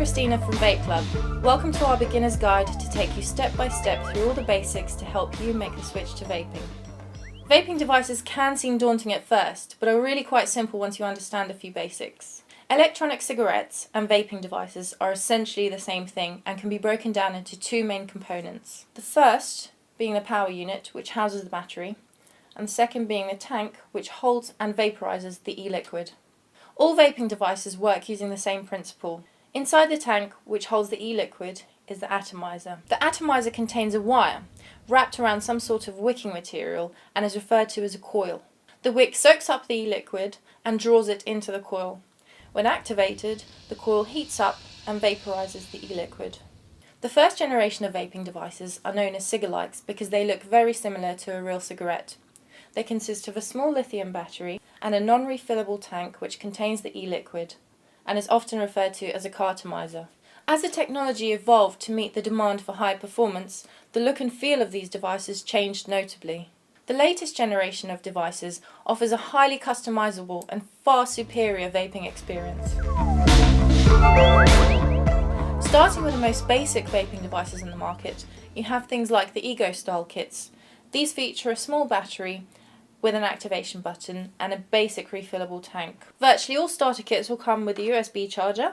Christina from Vape Club. Welcome to our beginner's guide to take you step by step through all the basics to help you make the switch to vaping. Vaping devices can seem daunting at first, but are really quite simple once you understand a few basics. Electronic cigarettes and vaping devices are essentially the same thing and can be broken down into two main components. The first being the power unit, which houses the battery, and the second being the tank, which holds and vaporizes the e-liquid. All vaping devices work using the same principle. Inside the tank, which holds the e-liquid, is the atomizer. The atomizer contains a wire wrapped around some sort of wicking material and is referred to as a coil. The wick soaks up the e-liquid and draws it into the coil. When activated, the coil heats up and vaporizes the e-liquid. The first generation of vaping devices are known as cigalikes because they look very similar to a real cigarette. They consist of a small lithium battery and a non-refillable tank which contains the e-liquid and is often referred to as a cartomizer. As the technology evolved to meet the demand for high performance, the look and feel of these devices changed notably. The latest generation of devices offers a highly customizable and far superior vaping experience. Starting with the most basic vaping devices in the market, you have things like the Ego style kits. These feature a small battery with an activation button and a basic refillable tank. Virtually all starter kits will come with a USB charger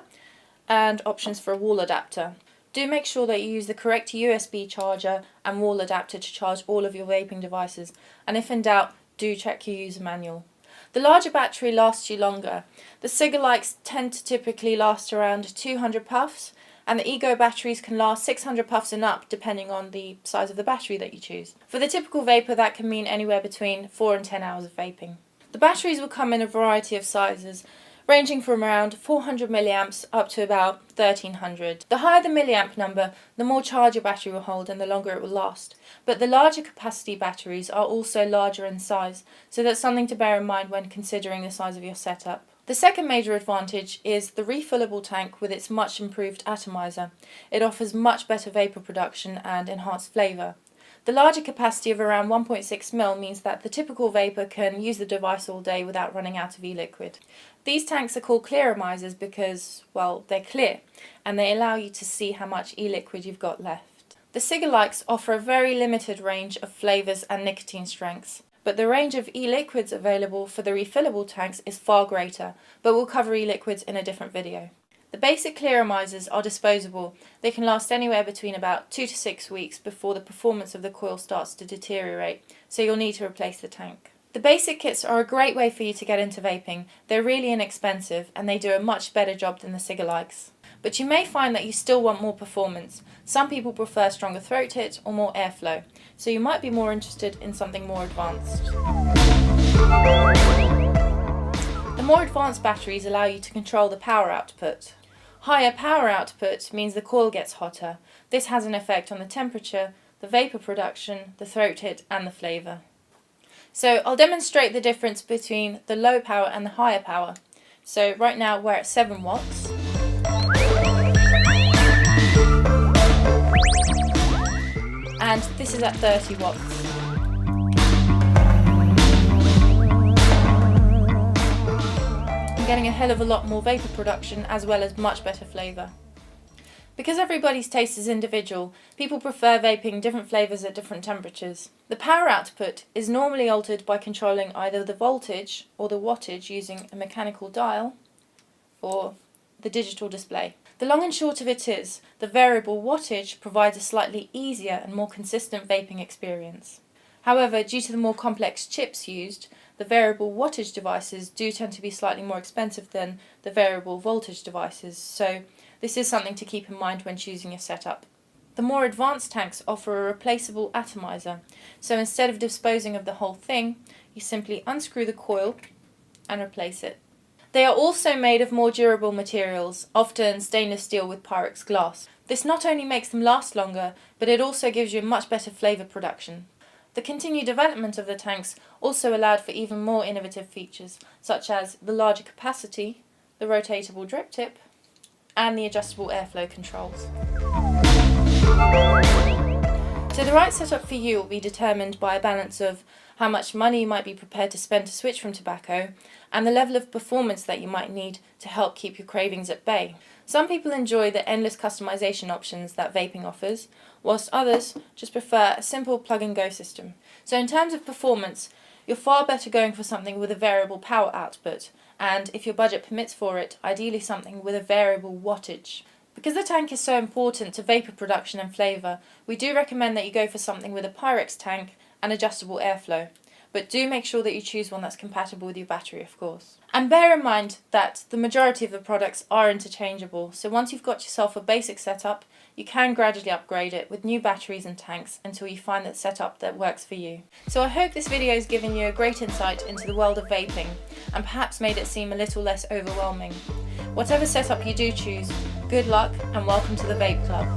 and options for a wall adapter. Do make sure that you use the correct USB charger and wall adapter to charge all of your vaping devices, and if in doubt, do check your user manual. The larger battery lasts you longer. The cigalikes tend to typically last around 200 puffs, and the Ego batteries can last 600 puffs and up depending on the size of the battery that you choose. For the typical vapor, that can mean anywhere between 4 and 10 hours of vaping. The batteries will come in a variety of sizes, ranging from around 400 milliamps up to about 1300. The higher the milliamp number, the more charge your battery will hold and the longer it will last. But the larger capacity batteries are also larger in size, so that's something to bear in mind when considering the size of your setup. The second major advantage is the refillable tank with its much improved atomizer. It offers much better vapor production and enhanced flavour. The larger capacity of around 1.6 ml means that the typical vapor can use the device all day without running out of e-liquid. These tanks are called clearomizers because, well, they're clear and they allow you to see how much e-liquid you've got left. The cigalikes offer a very limited range of flavours and nicotine strengths, but the range of e-liquids available for the refillable tanks is far greater, but we'll cover e-liquids in a different video. The basic clearomizers are disposable. They can last anywhere between about 2 to 6 weeks before the performance of the coil starts to deteriorate, so you'll need to replace the tank. The basic kits are a great way for you to get into vaping. They're really inexpensive and they do a much better job than the cigalikes. But you may find that you still want more performance. Some people prefer stronger throat hit or more airflow, so you might be more interested in something more advanced. The more advanced batteries allow you to control the power output. Higher power output means the coil gets hotter. This has an effect on the temperature, the vapor production, the throat hit and the flavour. So I'll demonstrate the difference between the low power and the higher power. So right now we're at 7 watts. And this is at 30 watts. I'm getting a hell of a lot more vapor production as well as much better flavour. Because everybody's taste is individual, people prefer vaping different flavours at different temperatures. The power output is normally altered by controlling either the voltage or the wattage using a mechanical dial or the digital display. The long and short of it is, the variable wattage provides a slightly easier and more consistent vaping experience. However, due to the more complex chips used, the variable wattage devices do tend to be slightly more expensive than the variable voltage devices, so this is something to keep in mind when choosing your setup. The more advanced tanks offer a replaceable atomizer, so instead of disposing of the whole thing, you simply unscrew the coil and replace it. They are also made of more durable materials, often stainless steel with Pyrex glass. This not only makes them last longer, but it also gives you much better flavour production. The continued development of the tanks also allowed for even more innovative features, such as the larger capacity, the rotatable drip tip, and the adjustable airflow controls. So the right setup for you will be determined by a balance of how much money you might be prepared to spend to switch from tobacco, and the level of performance that you might need to help keep your cravings at bay. Some people enjoy the endless customization options that vaping offers, whilst others just prefer a simple plug-and-go system. So in terms of performance, you're far better going for something with a variable power output, and if your budget permits for it, ideally something with a variable wattage. Because the tank is so important to vapor production and flavour, we do recommend that you go for something with a Pyrex tank and adjustable airflow. But do make sure that you choose one that's compatible with your battery, of course. And bear in mind that the majority of the products are interchangeable, so once you've got yourself a basic setup, you can gradually upgrade it with new batteries and tanks until you find that setup that works for you. So I hope this video has given you a great insight into the world of vaping and perhaps made it seem a little less overwhelming. Whatever setup you do choose, good luck and welcome to the Vape Club.